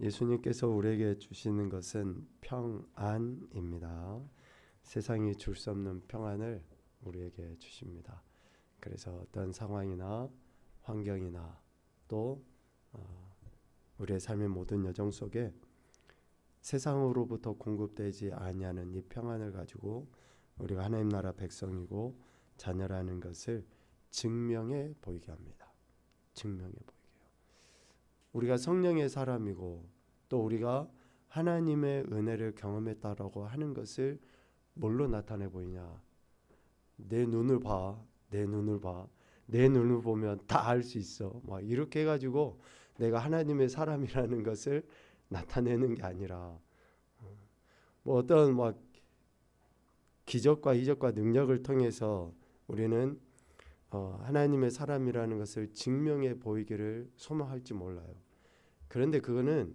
예수님께서 우리에게 주시는 것은 평안입니다. 세상이 줄 수 없는 평안을 우리에게 주십니다. 그래서 어떤 상황이나 환경이나 또 우리의 삶의 모든 여정 속에 세상으로부터 공급되지 아니하는 이 평안을 가지고 우리가 하나님 나라 백성이고 자녀라는 것을 증명해 보이게 합니다. 증명해 보이게요. 우리가 성령의 사람이고 또 우리가 하나님의 은혜를 경험했다라고 하는 것을 뭘로 나타내 보이냐? 내 눈을 봐, 내 눈을 봐, 내 눈을 보면 다 알 수 있어. 막 이렇게 해가지고 내가 하나님의 사람이라는 것을 나타내는 게 아니라 뭐 어떤 막 기적과 이적과 능력을 통해서 우리는 하나님의 사람이라는 것을 증명해 보이기를 소망할지 몰라요. 그런데 그거는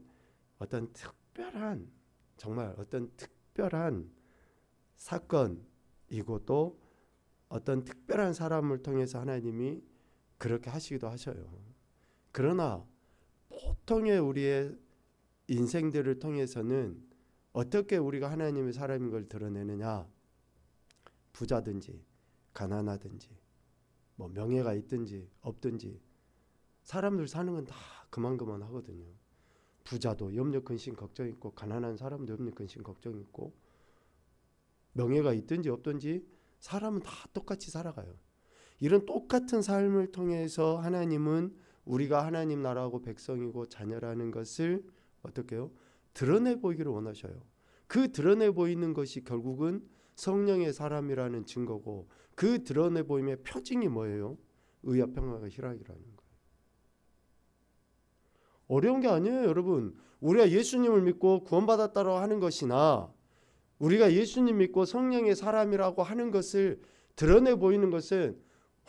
어떤 특별한 정말 어떤 특별한 사건이고 또 어떤 특별한 사람을 통해서 하나님이 그렇게 하시기도 하셔요. 그러나 보통의 우리의 인생들을 통해서는 어떻게 우리가 하나님의 사람인 걸 드러내느냐? 부자든지 가난하든지 뭐 명예가 있든지 없든지 사람들 사는 건 다 그만 하거든요. 부자도 염려 근심 걱정 있고 가난한 사람도 염려 근심 걱정 있고 명예가 있든지 없든지 사람은 다 똑같이 살아가요. 이런 똑같은 삶을 통해서 하나님은 우리가 하나님 나라하고 백성이고 자녀라는 것을 어떻게 해요? 드러내 보이기를 원하셔요. 그 드러내 보이는 것이 결국은 성령의 사람이라는 증거고 그 드러내 보임의 표징이 뭐예요? 의와 평화가 희락이라는 거예요. 어려운 게 아니에요, 여러분. 우리가 예수님을 믿고 구원받았다고 하는 것이나 우리가 예수님 믿고 성령의 사람이라고 하는 것을 드러내 보이는 것은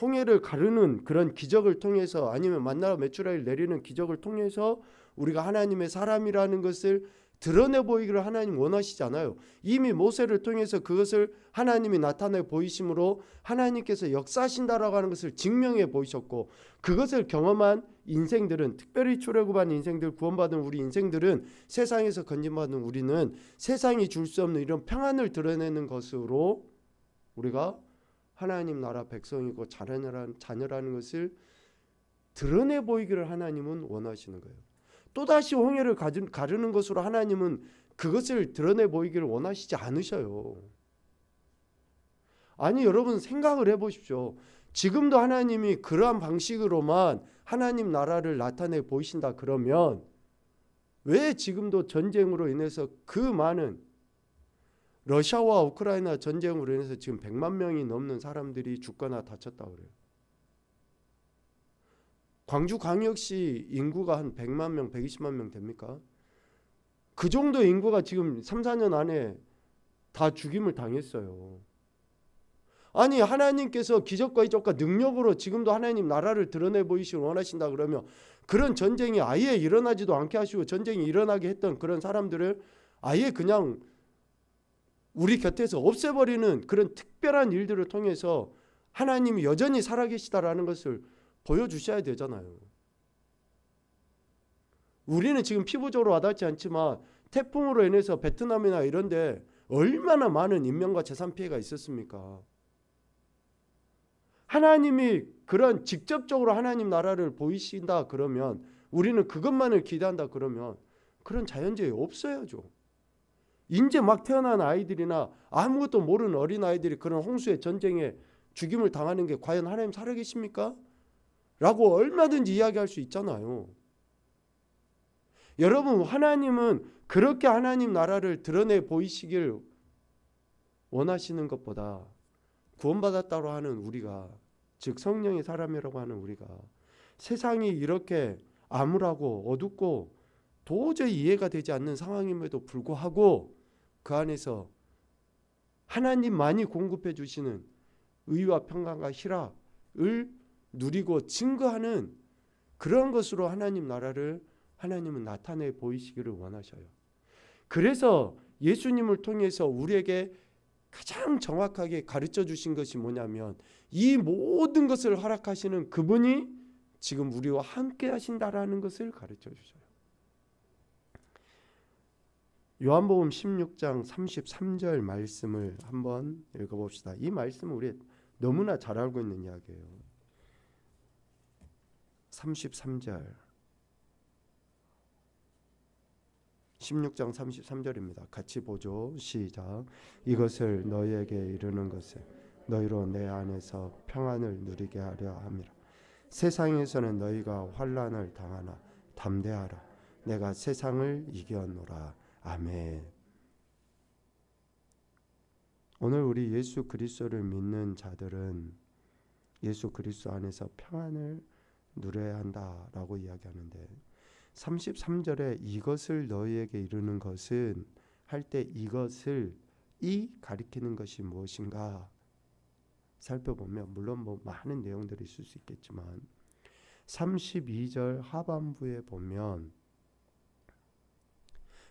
홍해를 가르는 그런 기적을 통해서 아니면 만나와 메추라기를 내리는 기적을 통해서 우리가 하나님의 사람이라는 것을 드러내 보이기를 하나님 원하시지 않아요. 이미 모세를 통해서 그것을 하나님이 나타내 보이심으로 하나님께서 역사하신다라고 하는 것을 증명해 보이셨고 그것을 경험한 인생들은 특별히 출애굽한 인생들 구원받은 우리 인생들은 세상에서 건진받은 우리는 세상이 줄 수 없는 이런 평안을 드러내는 것으로 우리가 하나님 나라 백성이고 자녀라는 것을 드러내 보이기를 하나님은 원하시는 거예요. 또다시 홍해를 가르는 것으로 하나님은 그것을 드러내 보이기를 원하시지 않으셔요. 아니 여러분 생각을 해보십시오. 지금도 하나님이 그러한 방식으로만 하나님 나라를 나타내 보이신다 그러면 왜 지금도 전쟁으로 인해서 그 많은 러시아와 우크라이나 전쟁으로 인해서 지금 100만 명이 넘는 사람들이 죽거나 다쳤다고 그래요. 광주광역시 인구가 한 100만 명, 120만 명 됩니까? 그 정도 인구가 지금 3, 4년 안에 다 죽임을 당했어요. 아니 하나님께서 기적과 이적과 능력으로 지금도 하나님 나라를 드러내 보이시길 원하신다 그러면 그런 전쟁이 아예 일어나지도 않게 하시고 전쟁이 일어나게 했던 그런 사람들을 아예 그냥 우리 곁에서 없애버리는 그런 특별한 일들을 통해서 하나님이 여전히 살아계시다라는 것을 보여주셔야 되잖아요. 우리는 지금 피부적으로 와닿지 않지만 태풍으로 인해서 베트남이나 이런 데 얼마나 많은 인명과 재산 피해가 있었습니까? 하나님이 그런 직접적으로 하나님 나라를 보이신다 그러면 우리는 그것만을 기대한다 그러면 그런 자연재해 없어야죠. 이제 막 태어난 아이들이나 아무것도 모르는 어린아이들이 그런 홍수의 전쟁에 죽임을 당하는 게 과연 하나님 살아계십니까? 라고 얼마든지 이야기할 수 있잖아요. 여러분 하나님은 그렇게 하나님 나라를 드러내 보이시길 원하시는 것보다 구원받았다고 하는 우리가 즉 성령의 사람이라고 하는 우리가 세상이 이렇게 암울하고 어둡고 도저히 이해가 되지 않는 상황임에도 불구하고 그 안에서 하나님만이 공급해 주시는 의와 평강과 희락을 누리고 증거하는 그런 것으로 하나님 나라를 하나님은 나타내 보이시기를 원하셔요. 그래서 예수님을 통해서 우리에게 가장 정확하게 가르쳐 주신 것이 뭐냐면 이 모든 것을 허락하시는 그분이 지금 우리와 함께 하신다라는 것을 가르쳐 주셔요. 요한복음 16장 33절 말씀을 한번 읽어봅시다. 이 말씀은 우리 너무나 잘 알고 있는 이야기예요. 33절 16장 33절입니다. 같이 보죠. 시작. 이것을 너희에게 이르는 것은 너희로 내 안에서 평안을 누리게 하려 함이라. 세상에서는 너희가 환난을 당하나 담대하라. 내가 세상을 이겼노라. 아멘. 오늘 우리 예수 그리스도를 믿는 자들은 예수 그리스도 안에서 평안을 누려야 한다라고 이야기하는데 33절에 이것을 너희에게 이르는 것은 할 때 이것을 이 가리키는 것이 무엇인가 살펴보면 물론 많은 내용들이 있을 수 있겠지만 32절 하반부에 보면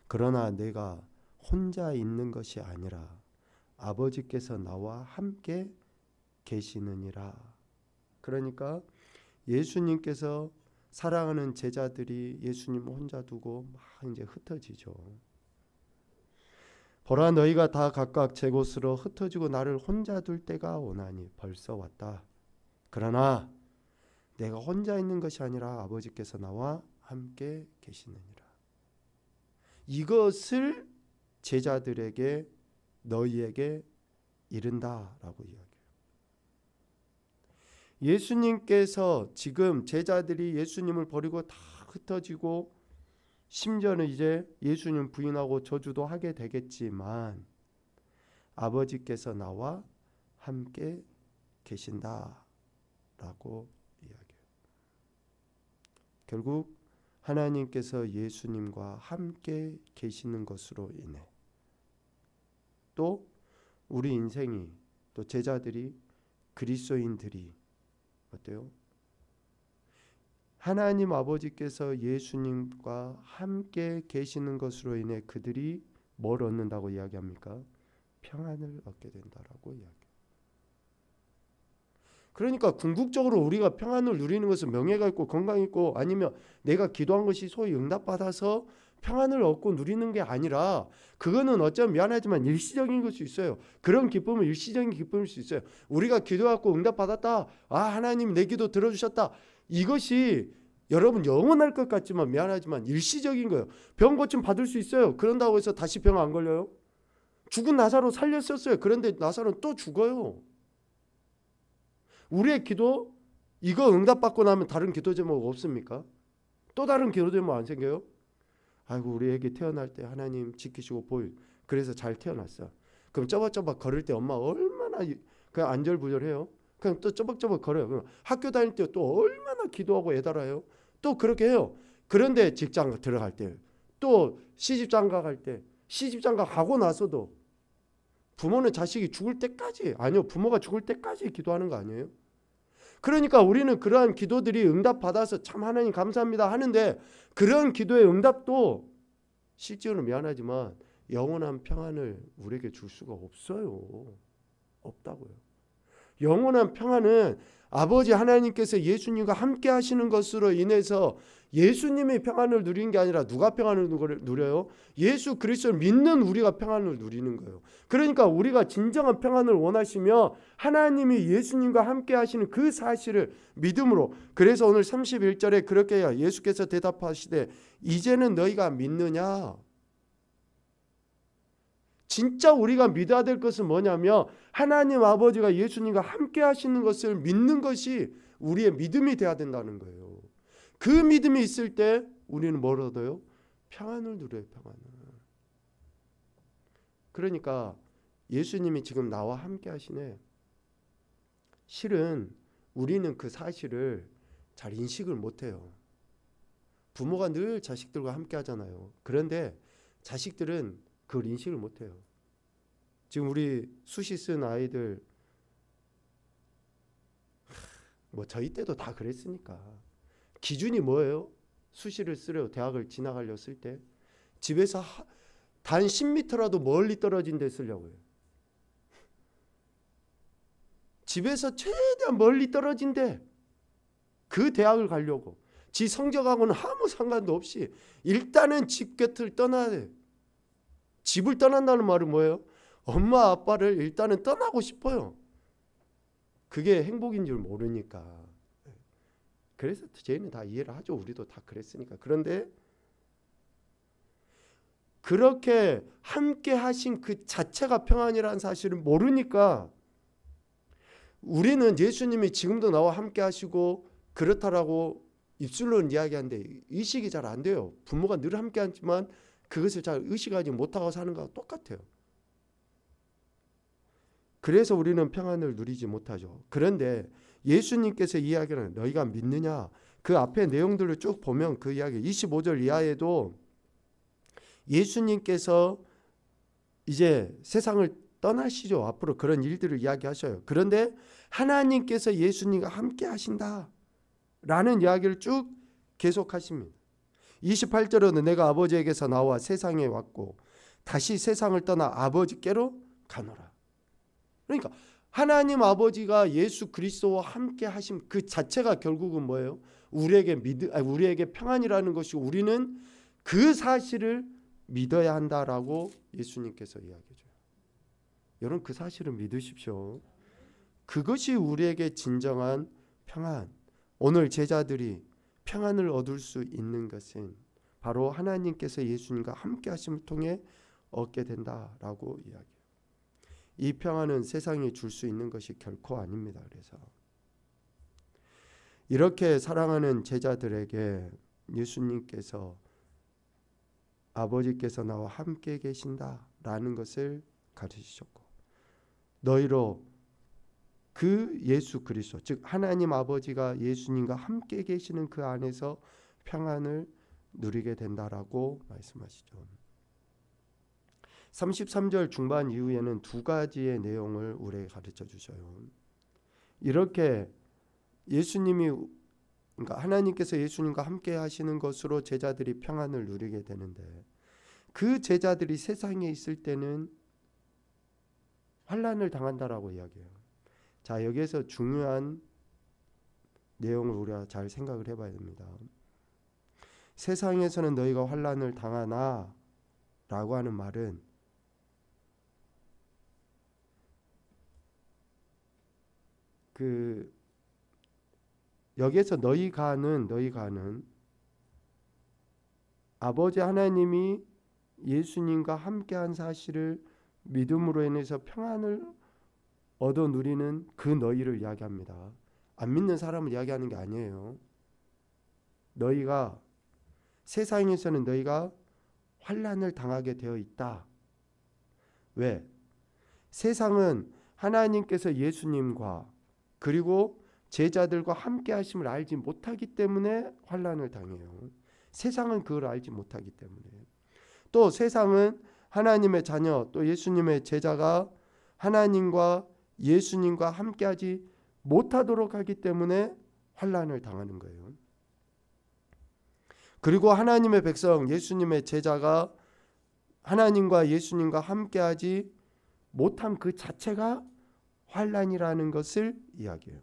그러나 내가 혼자 있는 것이 아니라 아버지께서 나와 함께 계시느니라. 그러니까 예수님께서 사랑하는 제자들이 예수님 혼자 두고 막 이제 흩어지죠. 보라 너희가 다 각각 제 곳으로 흩어지고 나를 혼자 둘 때가 오나니 벌써 왔다. 그러나 내가 혼자 있는 것이 아니라 아버지께서 나와 함께 계시느니라. 이것을 제자들에게 너희에게 이른다라고 이야기해요. 예수님께서 지금 제자들이 예수님을 버리고 다 흩어지고 심지어는 이제 예수님 부인하고 저주도 하게 되겠지만 아버지께서 나와 함께 계신다라고 이야기해요. 결국 하나님께서 예수님과 함께 계시는 것으로 인해 또 우리 인생이 또 제자들이 그리스도인들이 어때요? 하나님 아버지께서 예수님과 함께 계시는 것으로 인해 그들이 뭘 얻는다고 이야기합니까? 평안을 얻게 된다라고 이야기해요. 그러니까 궁극적으로 우리가 평안을 누리는 것은 명예가 있고 건강이 있고 아니면 내가 기도한 것이 소위 응답받아서 평안을 얻고 누리는 게 아니라 그거는 어쩌면 미안하지만 일시적인 걸 수 있어요. 그런 기쁨은 일시적인 기쁨일 수 있어요. 우리가 기도하고 응답받았다. 아 하나님 내 기도 들어주셨다. 이것이 여러분 영원할 것 같지만 미안하지만 일시적인 거예요. 병 고침 받을 수 있어요. 그런다고 해서 다시 병 안 걸려요? 죽은 나사로 살렸었어요. 그런데 나사로는 또 죽어요. 우리의 기도 이거 응답받고 나면 다른 기도 제목 없습니까? 또 다른 기도 제목 안 생겨요? 아이고 우리 애기 태어날 때 하나님 지키시고 그래서 잘 태어났어. 그럼 쪼박쪼박 걸을 때 엄마 얼마나 그냥 안절부절해요. 그냥 또 쪼박쪼박 걸어요. 그럼 학교 다닐 때 또 얼마나 기도하고 애달아요. 또 그렇게 해요. 그런데 직장 들어갈 때 또 시집장가 갈 때 시집장가 가고 나서도 부모는 자식이 죽을 때까지 아니요 부모가 죽을 때까지 기도하는 거 아니에요? 그러니까 우리는 그러한 기도들이 응답받아서 참 하나님 감사합니다 하는데 그런 기도의 응답도 실제로 미안하지만 영원한 평안을 우리에게 줄 수가 없어요. 없다고요. 영원한 평안은 아버지 하나님께서 예수님과 함께 하시는 것으로 인해서 예수님이 평안을 누리는 게 아니라 누가 평안을 누려요? 예수 그리스도를 믿는 우리가 평안을 누리는 거예요. 그러니까 우리가 진정한 평안을 원하시며 하나님이 예수님과 함께 하시는 그 사실을 믿음으로 그래서 오늘 31절에 그렇게 해요. 예수께서 대답하시되 이제는 너희가 믿느냐? 진짜 우리가 믿어야 될 것은 뭐냐면 하나님 아버지가 예수님과 함께 하시는 것을 믿는 것이 우리의 믿음이 돼야 된다는 거예요. 그 믿음이 있을 때 우리는 뭘 얻어요? 평안을 누려요. 평안을. 그러니까 예수님이 지금 나와 함께 하시네. 실은 우리는 그 사실을 잘 인식을 못해요. 부모가 늘 자식들과 함께 하잖아요. 그런데 자식들은 그걸 인식을 못해요. 지금 우리 수시 쓴 아이들 뭐 저희 때도 다 그랬으니까 기준이 뭐예요? 수시를 쓰려 대학을 진학하려 쓸 때 집에서 단 10m라도 멀리 떨어진 데 쓰려고 해요. 집에서 최대한 멀리 떨어진 데 그 대학을 가려고 지 성적하고는 아무 상관도 없이 일단은 집 곁을 떠나야 돼. 집을 떠난다는 말은 뭐예요? 엄마 아빠를 일단은 떠나고 싶어요. 그게 행복인 줄 모르니까. 그래서 저희는 다 이해를 하죠. 우리도 다 그랬으니까. 그런데 그렇게 함께 하신 그 자체가 평안이라는 사실을 모르니까 우리는 예수님이 지금도 나와 함께 하시고 그렇다라고 입술로는 이야기하는데 의식이 잘 안 돼요. 부모가 늘 함께 하지만 그것을 잘 의식하지 못하고 사는 거와 똑같아요. 그래서 우리는 평안을 누리지 못하죠. 그런데 예수님께서 이야기하는 너희가 믿느냐? 그 앞에 내용들을 쭉 보면 그 이야기 25절 이하에도 예수님께서 이제 세상을 떠나시죠. 앞으로 그런 일들을 이야기하셔요. 그런데 하나님께서 예수님과 함께 하신다 라는 이야기를 쭉 계속하십니다. 28절에는 내가 아버지에게서 나와 세상에 왔고 다시 세상을 떠나 아버지께로 가노라. 그러니까 하나님 아버지가 예수 그리스도와 함께 하심 그 자체가 결국은 뭐예요? 우리에게 평안이라는 것이고 우리는 그 사실을 믿어야 한다라고 예수님께서 이야기해줘요. 여러분 그 사실을 믿으십시오. 그것이 우리에게 진정한 평안. 오늘 제자들이 평안을 얻을 수 있는 것은 바로 하나님께서 예수님과 함께 하심을 통해 얻게 된다라고 이야기해요. 이 평안은 세상이 줄 수 있는 것이 결코 아닙니다. 그래서 이렇게 사랑하는 제자들에게 예수님께서 아버지께서 나와 함께 계신다라는 것을 가르치셨고 너희로 그 예수 그리스도 즉 하나님 아버지가 예수님과 함께 계시는 그 안에서 평안을 누리게 된다라고 말씀하시죠. 33절 중반 이후에는 두 가지의 내용을 우리에게 가르쳐 주셔요. 이렇게 그러니까 하나님께서 예수님과 함께 하시는 것으로 제자들이 평안을 누리게 되는데 그 제자들이 세상에 있을 때는 환난을 당한다라고 이야기해요. 자, 여기에서 중요한 내용을 우리가 잘 생각을 해봐야 됩니다. 세상에서는 너희가 환난을 당하나 라고 하는 말은 여기에서 너희가는 아버지 하나님이 예수님과 함께한 사실을 믿음으로 인해서 평안을 얻어 누리는 그 너희를 이야기합니다. 안 믿는 사람을 이야기하는 게 아니에요. 너희가 세상에서는 너희가 환난을 당하게 되어 있다. 왜? 세상은 하나님께서 예수님과 그리고 제자들과 함께 하심을 알지 못하기 때문에 환난을 당해요. 세상은 그걸 알지 못하기 때문에. 또 세상은 하나님의 자녀 또 예수님의 제자가 하나님과 예수님과 함께하지 못하도록 하기 때문에 환난을 당하는 거예요. 그리고 하나님의 백성 예수님의 제자가 하나님과 예수님과 함께하지 못함 그 자체가 환난이라는 것을 이야기해요.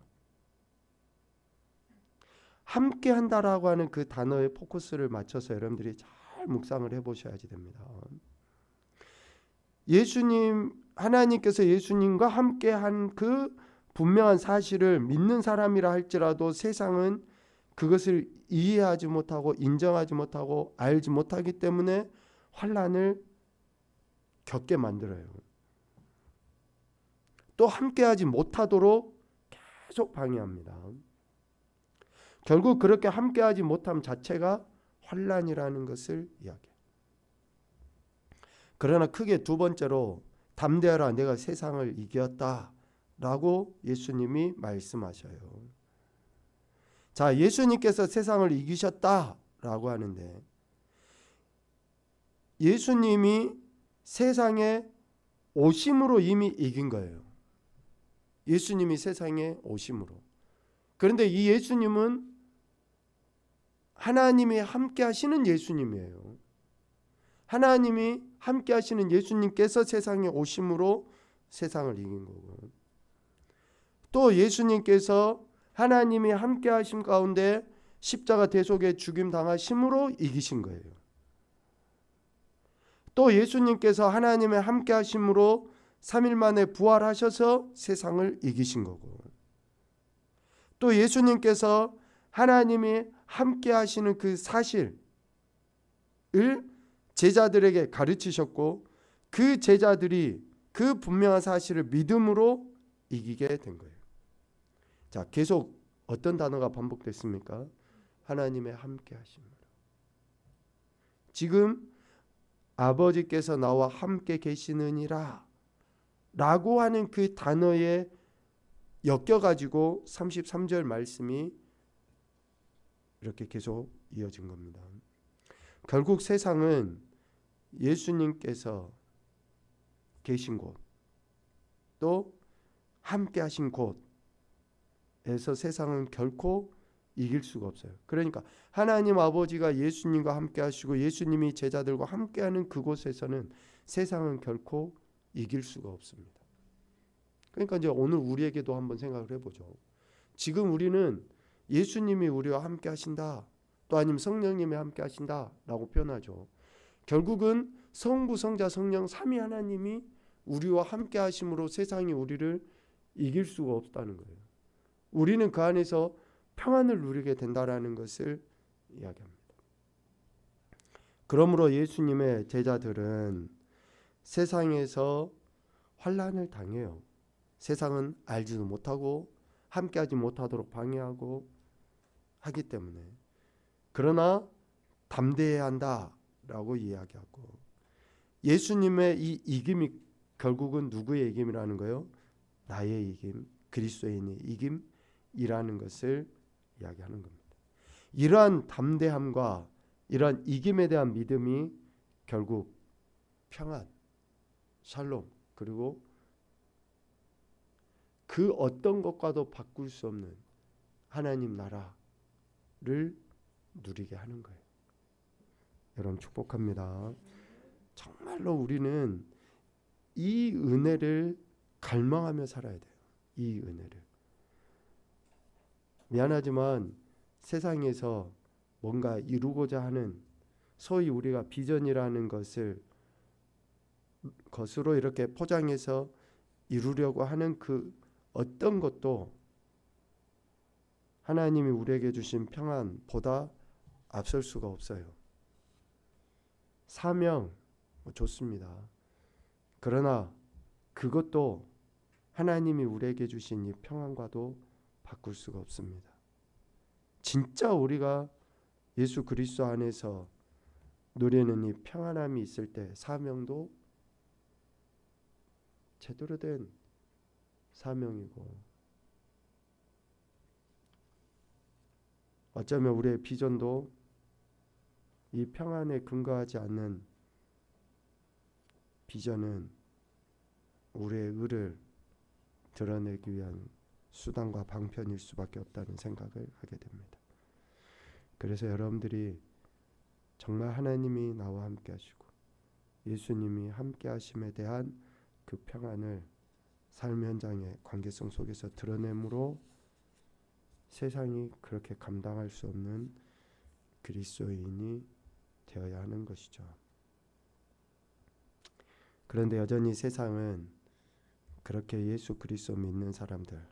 함께한다라고 하는 그 단어에 포커스를 맞춰서 여러분들이 잘 묵상을 해보셔야지 됩니다. 하나님께서 예수님과 함께한 그 분명한 사실을 믿는 사람이라 할지라도 세상은 그것을 이해하지 못하고 인정하지 못하고 알지 못하기 때문에 환난을 겪게 만들어요. 또 함께하지 못하도록 계속 방해합니다. 결국 그렇게 함께하지 못함 자체가 환난이라는 것을 이야기해요. 그러나 크게 두 번째로 담대하라 내가 세상을 이겼다 라고 예수님이 말씀하셔요. 자, 예수님께서 세상을 이기셨다라고 하는데 예수님이 세상에 오심으로 이미 이긴 거예요. 예수님이 세상에 오심으로. 그런데 이 예수님은 하나님이 함께 하시는 예수님이에요. 하나님이 함께 하시는 예수님께서 세상에 오심으로 세상을 이긴 거고 또 예수님께서 하나님이 함께 하심 가운데 십자가 대속에 죽임 당하심으로 이기신 거예요. 또 예수님께서 하나님의 함께 하심으로 3일 만에 부활하셔서 세상을 이기신 거고, 또 예수님께서 하나님이 함께 하시는 그 사실을 제자들에게 가르치셨고, 그 제자들이 그 분명한 사실을 믿음으로 이기게 된 거예요. 자, 계속 어떤 단어가 반복됐습니까? 하나님의 함께 하심으로. 지금 아버지께서 나와 함께 계시느니라 라고 하는 그 단어에 엮여가지고 33절 말씀이 이렇게 계속 이어진 겁니다. 결국 세상은 예수님께서 계신 곳, 또 함께 하신 곳에서 세상은 결코 이길 수가 없어요. 그러니까 하나님 아버지가 예수님과 함께 하시고 예수님이 제자들과 함께하는 그곳에서는 세상은 결코 이길 수가 없습니다. 그러니까 이제 오늘 우리에게도 한번 생각을 해보죠. 지금 우리는 예수님이 우리와 함께 하신다, 또 아니면 성령님이 함께 하신다라고 표현하죠. 결국은 성부, 성자, 성령 삼위 하나님이 우리와 함께 하심으로 세상이 우리를 이길 수가 없다는 거예요. 우리는 그 안에서 평안을 누리게 된다라는 것을 이야기합니다. 그러므로 예수님의 제자들은 세상에서 환난을 당해요. 세상은 알지도 못하고 함께하지 못하도록 방해하고 하기 때문에. 그러나 담대해야 한다라고 이야기하고, 예수님의 이 이김이 결국은 누구의 이김이라는 거예요? 나의 이김, 그리스도인의 이김이라는 것을 이야기하는 겁니다. 이러한 담대함과 이러한 이김에 대한 믿음이 결국 평안, 샬롬, 그리고 그 어떤 것과도 바꿀 수 없는 하나님 나라를 누리게 하는 거예요. 여러분 축복합니다. 정말로 우리는 이 은혜를 갈망하며 살아야 돼요. 이 은혜를. 미안하지만 세상에서 뭔가 이루고자 하는 소위 우리가 비전이라는 것으로 이렇게 포장해서 이루려고 하는 그 어떤 것도 하나님이 우리에게 주신 평안보다 앞설 수가 없어요. 사명 좋습니다. 그러나 그것도 하나님이 우리에게 주신 이 평안과도 바꿀 수가 없습니다. 진짜 우리가 예수 그리스도 안에서 누리는 이 평안함이 있을 때 사명도 제대로 된 사명이고, 어쩌면 우리의 비전도 이 평안에 근거하지 않는 비전은 우리의 의를 드러내기 위한 수단과 방편일 수밖에 없다는 생각을 하게 됩니다. 그래서 여러분들이 정말 하나님이 나와 함께 하시고 예수님이 함께 하심에 대한 그 평안을 삶 현장의 관계성 속에서 드러내므로 세상이 그렇게 감당할 수 없는 그리스도인이 되어야 하는 것이죠. 그런데 여전히 세상은 그렇게 예수 그리스도 믿는 사람들,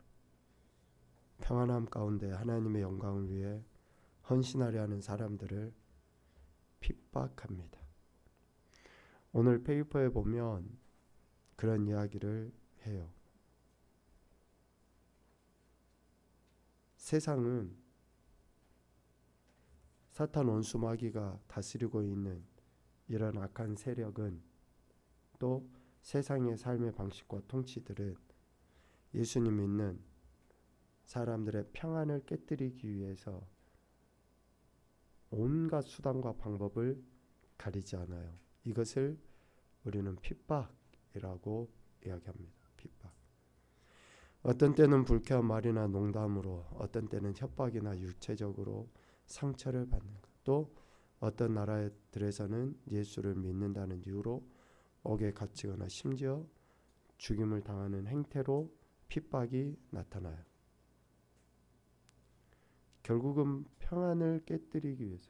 평안함 가운데 하나님의 영광을 위해 헌신하려 하는 사람들을 핍박합니다. 오늘 페이퍼에 보면 그런 이야기를 해요. 세상은 사탄 원수 마귀가 다스리고 있는 이런 악한 세력은, 또 세상의 삶의 방식과 통치들은 예수님 믿는 사람들의 평안을 깨뜨리기 위해서 온갖 수단과 방법을 가리지 않아요. 이것을 우리는 핍박이라고 이야기합니다. 핍박. 어떤 때는 불쾌한 말이나 농담으로, 어떤 때는 협박이나 육체적으로 상처를 받는 것, 또 어떤 나라들에서는 예수를 믿는다는 이유로 옥에 갇히거나 심지어 죽임을 당하는 행태로 핍박이 나타나요. 결국은 평안을 깨뜨리기 위해서.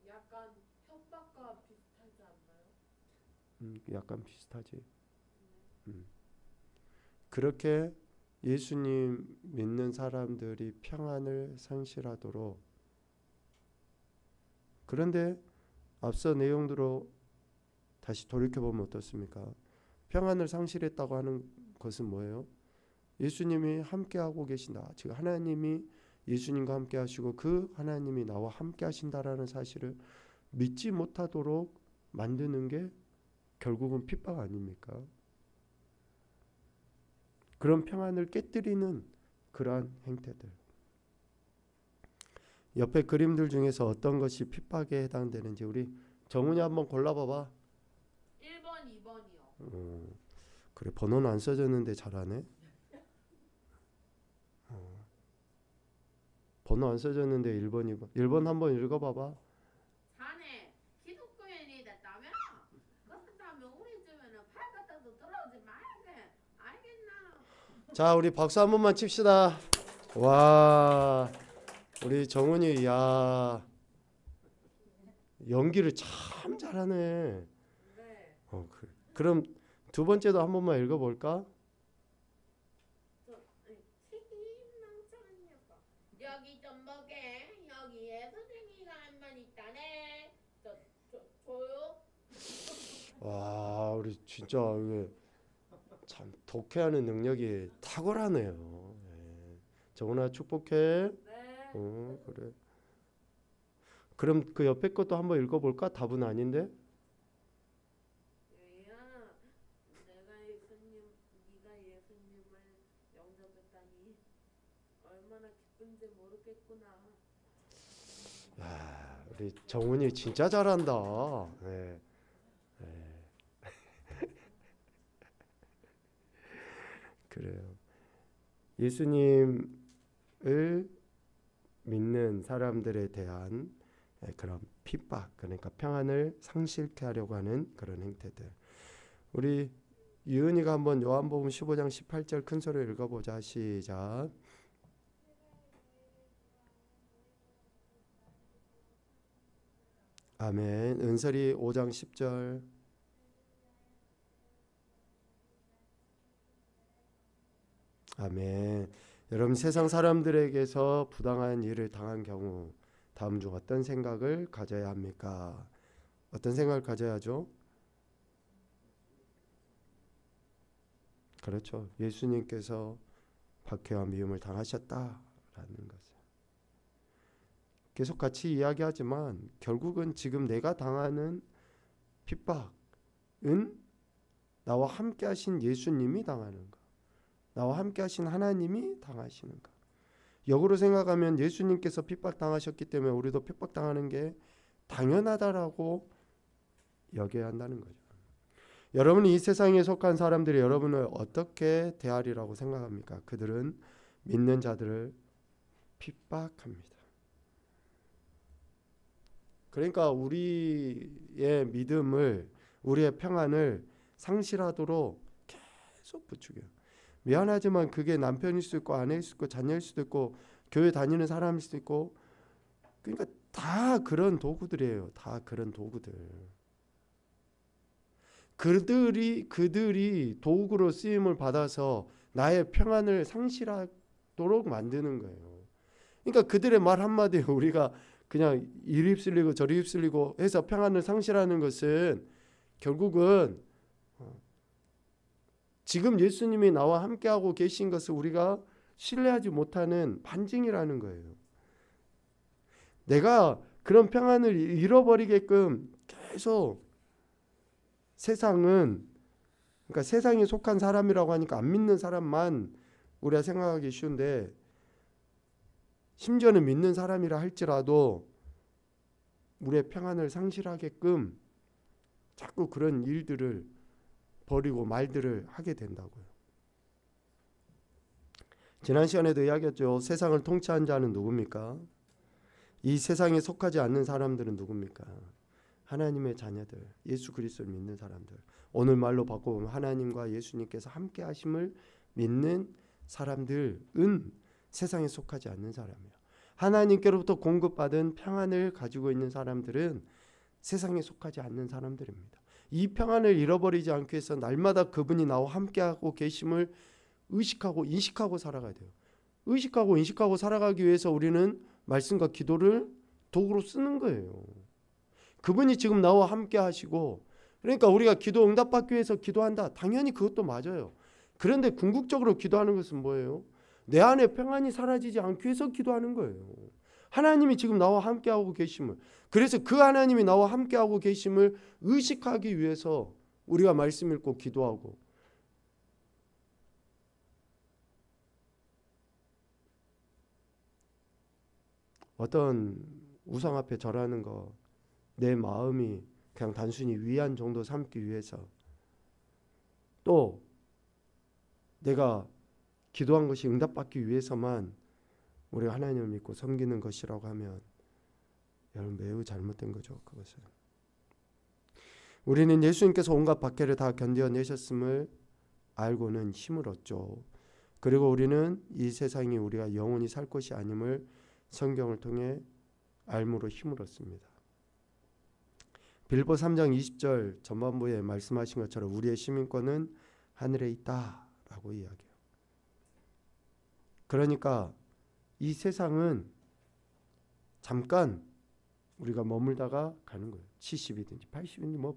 약간 협박과 비슷하지 않나요? 약간 비슷하지. 그렇게 예수님 믿는 사람들이 평안을 상실하도록. 그런데 앞서 내용대로 다시 돌이켜보면 어떻습니까? 평안을 상실했다고 하는 것은 뭐예요? 예수님이 함께하고 계신다. 즉 하나님이 예수님과 함께 하시고 그 하나님이 나와 함께 하신다라는 사실을 믿지 못하도록 만드는 게 결국은 핍박 아닙니까? 그런 평안을 깨뜨리는 그러한 행태들. 옆에 그림들 중에서 어떤 것이 핍박에 해당되는지 우리 정훈이 한번 골라봐봐. 1번, 2번이요. 그래, 번호는 안 써졌는데 잘하네. 번호 안 써졌는데 1번, 2번. 1번 한번 읽어봐봐. 자네 기독교인이 됐다며? 그렇다면 우리 집에는 팔 같아도 들어오지 말게. 알겠나? 자, 우리 박수 한 번만 칩시다. 와, 우리 정훈이 야 연기를 참 잘하네. 네. 그럼 두 번째도 한 번만 읽어볼까? 여기 좀 먹게. 여기에 선생님이가 한 번 있다네. 줘요? 와, 우리 진짜 이게 참 독해하는 능력이 탁월하네요. 정훈아 축복해. 네. 그래. 그럼 그 옆에 것도 한번 읽어볼까? 답은 아닌데. 얘야, 네가 예수님을 영접했다니 얼마나 기쁜지 모르겠구나. 야, 우리 정훈이 진짜 잘한다. 네. 그래요. 예수님을 믿는 사람들에 대한 그런 핍박, 그러니까 평안을 상실케 하려고 하는 그런 행태들. 우리 유은이가 한번 요한복음 15장 18절 큰 소리로 읽어보자. 시작. 아멘. 은설이 5장 10절. 아멘. 여러분 세상 사람들에게서 부당한 일을 당한 경우 다음 중 어떤 생각을 가져야 합니까? 어떤 생각을 가져야죠? 그렇죠. 예수님께서 박해와 미움을 당하셨다라는 것을 계속 같이 이야기하지만 결국은 지금 내가 당하는 핍박은 나와 함께 하신 예수님이 당하는 것, 나와 함께 하신 하나님이 당하시는 것. 역으로 생각하면 예수님께서 핍박당하셨기 때문에 우리도 핍박당하는 게 당연하다라고 여겨야 한다는 거죠. 여러분이 이 세상에 속한 사람들이 여러분을 어떻게 대하리라고 생각합니까? 그들은 믿는 자들을 핍박합니다. 그러니까 우리의 믿음을, 우리의 평안을 상실하도록 계속 부추겨요. 미안하지만 그게 남편일 수도 있고 아내일 수도 있고 자녀일 수도 있고 교회 다니는 사람일 수도 있고, 그러니까 다 그런 도구들이에요. 다 그런 도구들. 그들이 도구로 쓰임을 받아서 나의 평안을 상실하도록 만드는 거예요. 그러니까 그들의 말 한마디에 우리가 그냥 이리 휩쓸리고 저리 휩쓸리고 해서 평안을 상실하는 것은 결국은 지금 예수님이 나와 함께하고 계신 것을 우리가 신뢰하지 못하는 반증이라는 거예요. 내가 그런 평안을 잃어버리게끔 계속 세상은, 그러니까 세상에 속한 사람이라고 하니까 안 믿는 사람만 우리가 생각하기 쉬운데, 심지어는 믿는 사람이라 할지라도 우리의 평안을 상실하게끔 자꾸 그런 일들을 버리고 말들을 하게 된다고요. 지난 시간에도 이야기했죠. 세상을 통치한 자는 누굽니까? 이 세상에 속하지 않는 사람들은 누굽니까? 하나님의 자녀들, 예수 그리스도를 믿는 사람들. 오늘 말로 바꿔보면 하나님과 예수님께서 함께 하심을 믿는 사람들은 세상에 속하지 않는 사람이에요. 하나님께로부터 공급받은 평안을 가지고 있는 사람들은 세상에 속하지 않는 사람들입니다. 이 평안을 잃어버리지 않기 위해서 날마다 그분이 나와 함께하고 계심을 의식하고 인식하고 살아가야 돼요. 의식하고 인식하고 살아가기 위해서 우리는 말씀과 기도를 도구로 쓰는 거예요. 그분이 지금 나와 함께 하시고, 그러니까 우리가 기도 응답받기 위해서 기도한다. 당연히 그것도 맞아요. 그런데 궁극적으로 기도하는 것은 뭐예요? 내 안에 평안이 사라지지 않기 위해서 기도하는 거예요. 하나님이 지금 나와 함께하고 계심을, 그래서 그 하나님이 나와 함께하고 계심을 의식하기 위해서 우리가 말씀 읽고 기도하고, 어떤 우상 앞에 절하는 거 내 마음이 그냥 단순히 위안 정도 삼기 위해서, 또 내가 기도한 것이 응답받기 위해서만 우리가 하나님을 믿고 섬기는 것이라고 하면 여러분 매우 잘못된 거죠. 그것은 우리는 예수님께서 온갖 박해를 다 견뎌내셨음을 알고는 힘을 얻죠. 그리고 우리는 이 세상이 우리가 영원히 살 것이 아님을 성경을 통해 알므로 힘을 얻습니다. 빌보 3장 20절 전반부에 말씀하신 것처럼 우리의 시민권은 하늘에 있다라고 이야기해요. 그러니까 이 세상은 잠깐 우리가 머물다가 가는 거예요. 70이든지 80이든지 뭐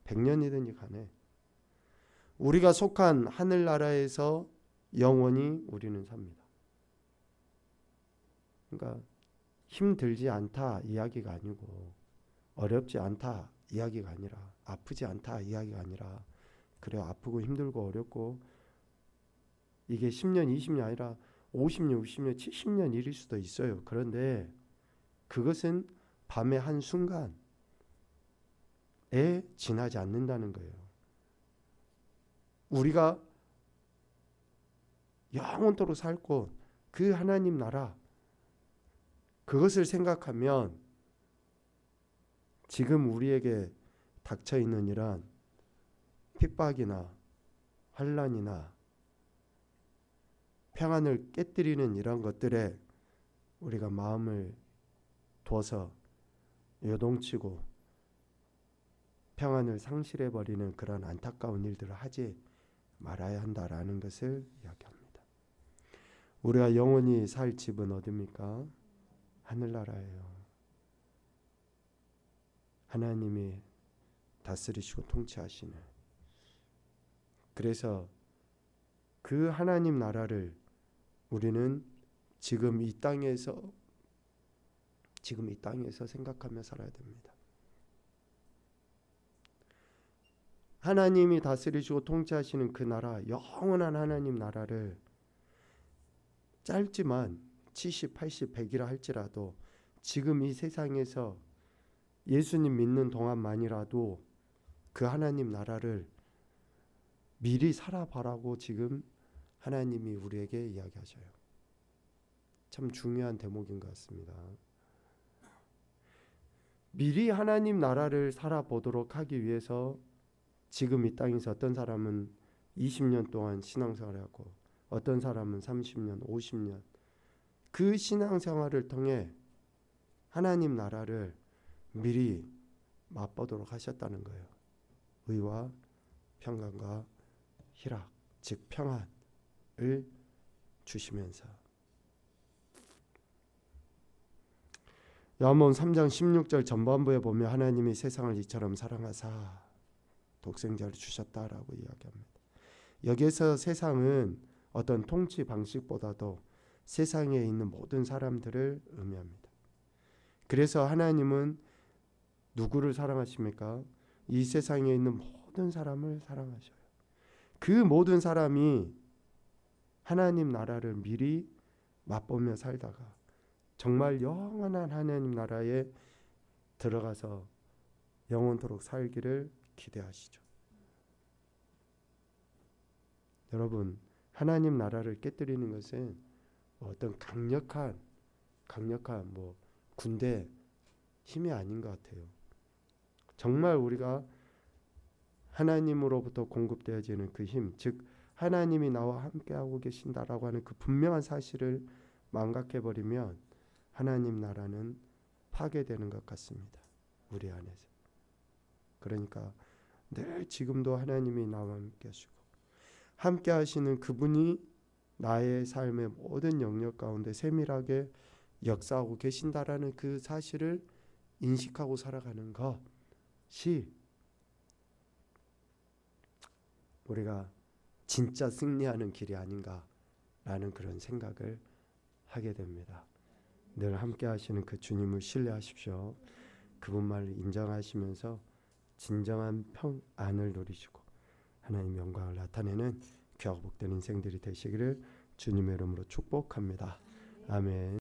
100년이든지 간에 우리가 속한 하늘나라에서 영원히 우리는 삽니다. 그러니까 힘들지 않다 이야기가 아니고, 어렵지 않다 이야기가 아니라, 아프지 않다 이야기가 아니라, 그래 아프고 힘들고 어렵고 이게 10년 20년 아니라 50년 60년 70년 일일 수도 있어요. 그런데 그것은 밤의 한순간에 지나지 않는다는 거예요. 우리가 영원토록 살 곳, 그 하나님 나라, 그것을 생각하면 지금 우리에게 닥쳐있는 이러한 핍박이나 환난이나 평안을 깨뜨리는 이런 것들에 우리가 마음을 두어서 요동치고 평안을 상실해버리는 그런 안타까운 일들을 하지 말아야 한다라는 것을 이야기합니다. 우리가 영원히 살 집은 어디입니까? 하늘나라예요. 하나님이 다스리시고 통치하시는, 그래서 그 하나님 나라를 우리는 지금 이 땅에서 생각하며 살아야 됩니다. 하나님이 다스리시고 통치하시는 그 나라, 영원한 하나님 나라를 짧지만 70, 80, 100이라 할지라도 지금 이 세상에서 예수님 믿는 동안만이라도 그 하나님 나라를 미리 살아보라고 지금 하나님이 우리에게 이야기하셔요. 참 중요한 대목인 것 같습니다. 미리 하나님 나라를 살아보도록 하기 위해서 지금 이 땅에서 어떤 사람은 20년 동안 신앙생활을 하고, 어떤 사람은 30년, 50년, 그 신앙생활을 통해 하나님 나라를 미리 맛보도록 하셨다는 거예요. 의와 평강과 희락, 즉 평안을 주시면서. 요한복음 3장 16절 전반부에 보면 하나님이 세상을 이처럼 사랑하사 독생자를 주셨다라고 이야기합니다. 여기에서 세상은 어떤 통치 방식보다도 세상에 있는 모든 사람들을 의미합니다. 그래서 하나님은 누구를 사랑하십니까? 이 세상에 있는 모든 사람을 사랑하셔요. 그 모든 사람이 하나님 나라를 미리 맛보며 살다가 정말 영원한 하나님 나라에 들어가서 영원토록 살기를 기대하시죠. 여러분, 하나님 나라를 깨뜨리는 것은 어떤 강력한 뭐 군대 힘이 아닌 것 같아요. 정말 우리가 하나님으로부터 공급되어지는 그 힘, 즉 하나님이 나와 함께하고 계신다라고 하는 그 분명한 사실을 망각해버리면 하나님 나라는 파괴되는 것 같습니다. 우리 안에서. 그러니까 늘 지금도 하나님이 나와 함께 하시고 함께 하시는 그분이 나의 삶의 모든 영역 가운데 세밀하게 역사하고 계신다라는 그 사실을 인식하고 살아가는 것이 우리가 진짜 승리하는 길이 아닌가라는 그런 생각을 하게 됩니다. 늘 함께 하시는 그 주님을 신뢰하십시오. 그분만을 인정하시면서 진정한 평안을 누리시고 하나님의 영광을 나타내는 귀하고 복된 인생들이 되시기를 주님의 이름으로 축복합니다. 아멘.